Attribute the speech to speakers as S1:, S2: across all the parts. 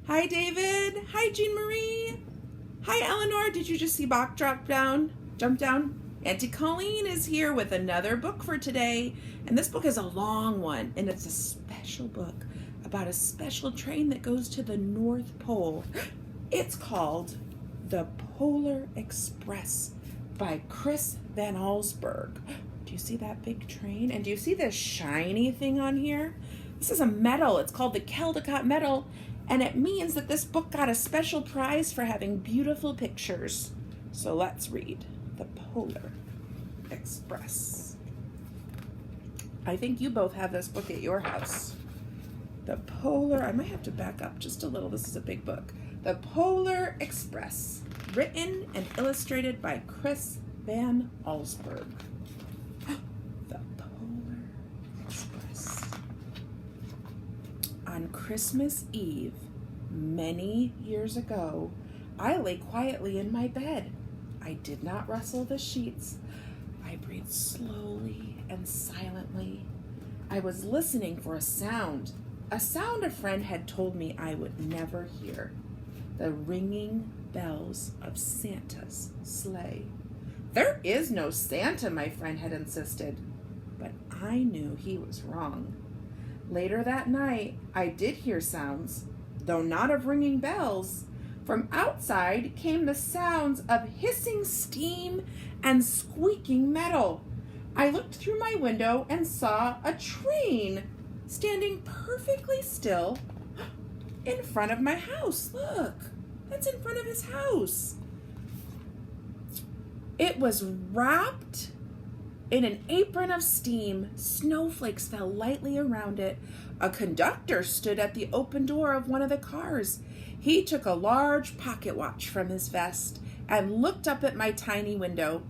S1: Hi, David. Hi, Jean Marie. Hi, Eleanor. Did you just see Bach jump down? Auntie Colleen is here with another book for today. And this book is a long one, and it's a special book about a special train that goes to the North Pole. It's called The Polar Express by Chris Van Allsburg. Do you see that big train? And do you see this shiny thing on here? This is a medal. It's called the Caldecott Medal, and it means that this book got a special prize for having beautiful pictures. So let's read The Polar Express. I think you both have this book at your house. The Polar, I might have to back up just a little. This is a big book. The Polar Express, written and illustrated by Chris Van Allsburg. The Polar Express. On Christmas Eve, many years ago, I lay quietly in my bed. I did not rustle the sheets. I breathed slowly and silently. I was listening for a sound a friend had told me I would never hear. The ringing bells of Santa's sleigh. There is no Santa, my friend had insisted, but I knew he was wrong. Later that night, I did hear sounds, though not of ringing bells. From outside came the sounds of hissing steam and squeaking metal. I looked through my window and saw a train standing perfectly still in front of my house. Look, that's in front of his house. It was wrapped in an apron of steam. Snowflakes fell lightly around it. A conductor stood at the open door of one of the cars. He took a large pocket watch from his vest and looked up at my tiny window.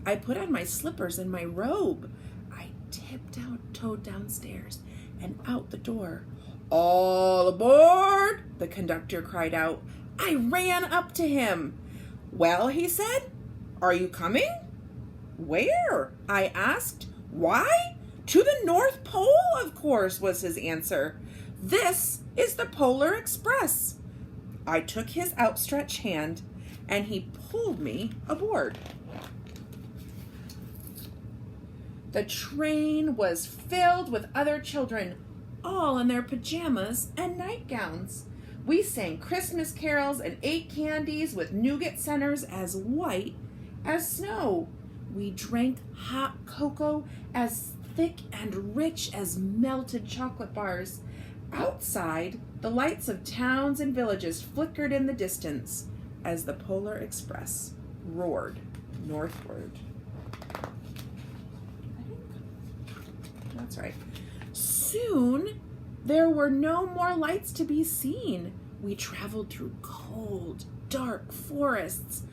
S1: I put on my slippers and my robe. I tiptoed downstairs and out the door. All aboard, the conductor cried out. I ran up to him. Well, he said, are you coming? Where? I asked. Why? To the North Pole, of course, was his answer. This is the Polar Express. I took his outstretched hand and he pulled me aboard. The train was filled with other children, all in their pajamas and nightgowns. We sang Christmas carols and ate candies with nougat centers as white as snow. We drank hot cocoa as thick and rich as melted chocolate bars. Outside, the lights of towns and villages flickered in the distance as the Polar Express roared northward. That's right. Soon, there were no more lights to be seen. We traveled through cold, dark forests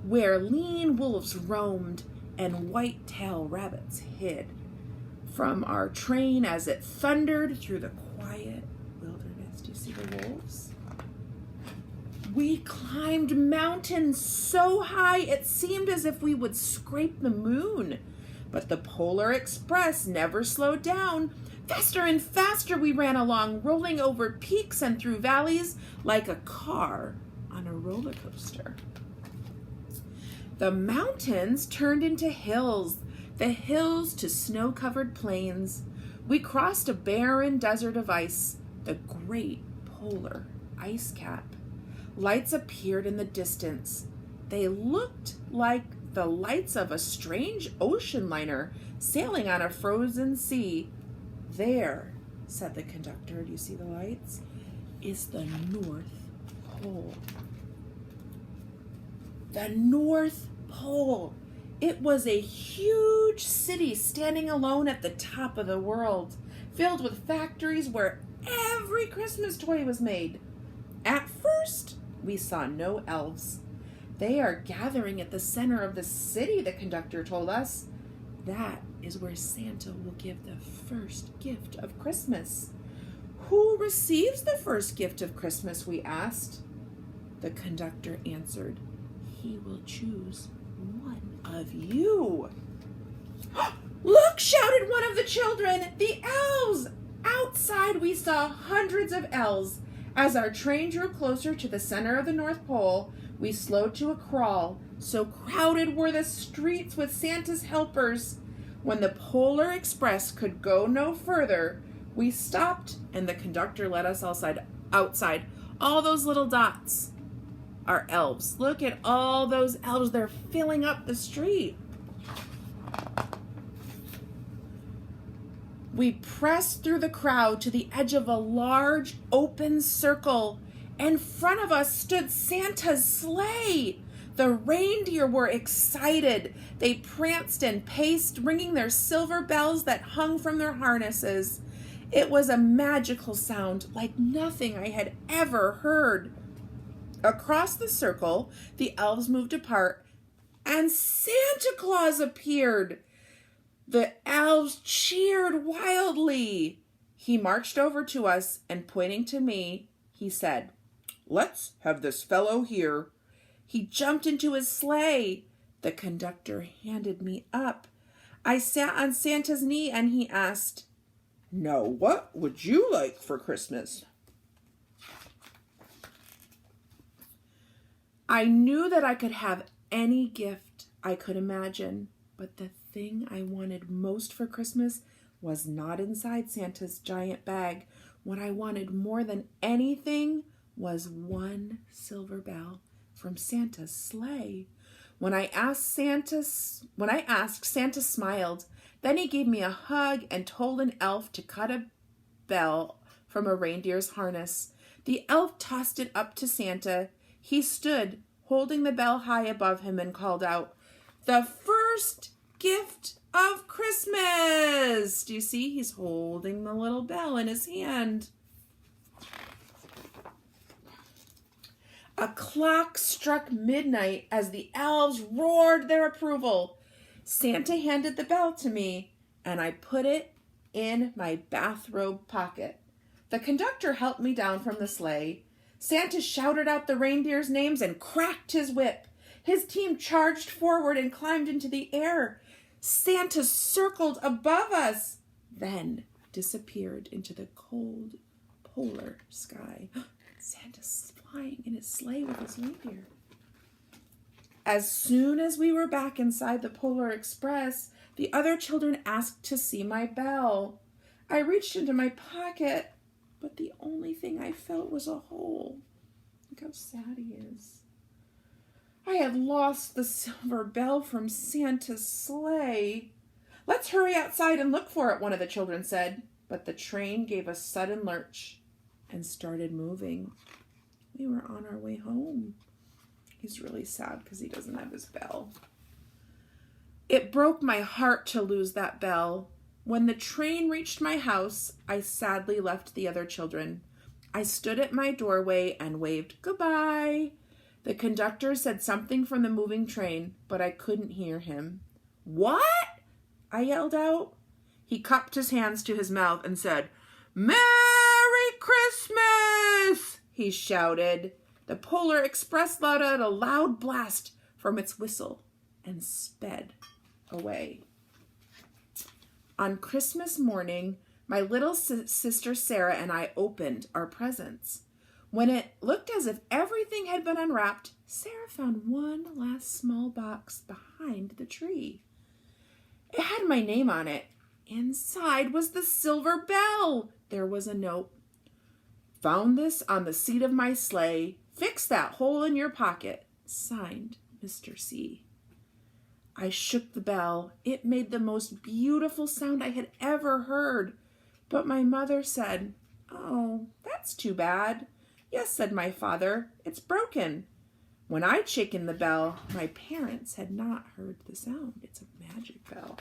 S1: where lean wolves roamed and white-tailed rabbits hid from our train as it thundered through the quiet wilderness. Do you see the wolves? We climbed mountains so high it seemed as if we would scrape the moon. But the Polar Express never slowed down. Faster and faster we ran along, rolling over peaks and through valleys like a car on a roller coaster. The mountains turned into hills, the hills to snow-covered plains. We crossed a barren desert of ice, the great polar ice cap. Lights appeared in the distance. They looked like the lights of a strange ocean liner sailing on a frozen sea. There, said the conductor, do you see the lights? Is the North Pole. The North Pole. It was a huge city standing alone at the top of the world, filled with factories where every Christmas toy was made. At first, we saw no elves. They are gathering at the center of the city, the conductor told us. That is where Santa will give the first gift of Christmas. Who receives the first gift of Christmas, we asked. The conductor answered, he will choose one of you. Look, shouted one of the children, the elves! Outside we saw hundreds of elves As our train drew closer to the center of the North Pole, we slowed to a crawl. So crowded were the streets with Santa's helpers. When the Polar Express could go no further, we stopped and the conductor let us outside. All those little dots are elves. Look at all those elves. They're filling up the street. We pressed through the crowd to the edge of a large open circle. In front of us stood Santa's sleigh. The reindeer were excited. They pranced and paced, ringing their silver bells that hung from their harnesses. It was a magical sound, like nothing I had ever heard. Across the circle, the elves moved apart, and Santa Claus appeared. The elves cheered wildly. He marched over to us, and pointing to me, he said, "Let's have this fellow here." He jumped into his sleigh. The conductor handed me up. I sat on Santa's knee, and he asked, "Now, what would you like for Christmas?" I knew that I could have any gift I could imagine, but the thing I wanted most for Christmas was not inside Santa's giant bag. What I wanted more than anything was one silver bell from Santa's sleigh. When I asked, Santa smiled. Then he gave me a hug and told an elf to cut a bell from a reindeer's harness. The elf tossed it up to Santa. He stood, holding the bell high above him, and called out, "The first gift of Christmas!" Do you see? He's holding the little bell in his hand. A clock struck midnight as the elves roared their approval. Santa handed the bell to me, and I put it in my bathrobe pocket. The conductor helped me down from the sleigh. Santa shouted out the reindeers' names and cracked his whip. His team charged forward and climbed into the air. Santa circled above us, then disappeared into the cold polar sky. Santa's flying in his sleigh with his reindeer. As soon as we were back inside the Polar Express, the other children asked to see my bell. I reached into my pocket, but the only thing I felt was a hole. Look how sad he is. I had lost the silver bell from Santa's sleigh. "Let's hurry outside and look for it," one of the children said. But the train gave a sudden lurch and started moving. We were on our way home. He's really sad because he doesn't have his bell. It broke my heart to lose that bell. When the train reached my house, I sadly left the other children. I stood at my doorway and waved goodbye. The conductor said something from the moving train, but I couldn't hear him. "What?" I yelled out. He cupped his hands to his mouth and said, "Merry Christmas!" he shouted. The Polar Express let out a loud blast from its whistle and sped away. On Christmas morning, my little sister Sarah and I opened our presents. When it looked as if everything had been unwrapped, Sarah found one last small box behind the tree. It had my name on it. Inside was the silver bell. There was a note. "Found this on the seat of my sleigh. Fix that hole in your pocket. Signed, Mr. C." I shook the bell. It made the most beautiful sound I had ever heard. But my mother said, "Oh, that's too bad." "Yes," said my father, "it's broken." When I'd shaken the bell, my parents had not heard the sound. It's a magic bell.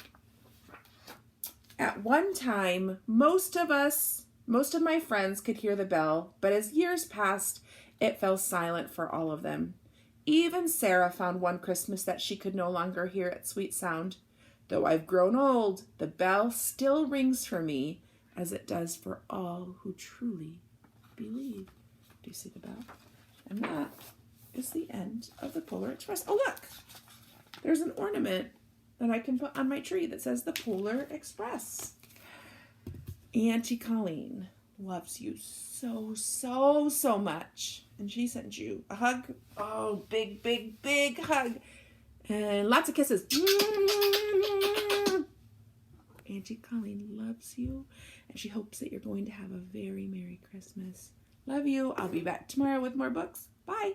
S1: At one time, most of my friends could hear the bell, but as years passed, it fell silent for all of them. Even Sarah found one Christmas that she could no longer hear its sweet sound. Though I've grown old, the bell still rings for me, as it does for all who truly believe. Do you see the bell? And that is the end of the Polar Express. Oh, look! There's an ornament that I can put on my tree that says the Polar Express. Auntie Colleen loves you so, so, so much. And she sends you a hug. Oh, big, big, big hug. And lots of kisses. Auntie Colleen loves you, and she hopes that you're going to have a very Merry Christmas. Love you. I'll be back tomorrow with more books. Bye.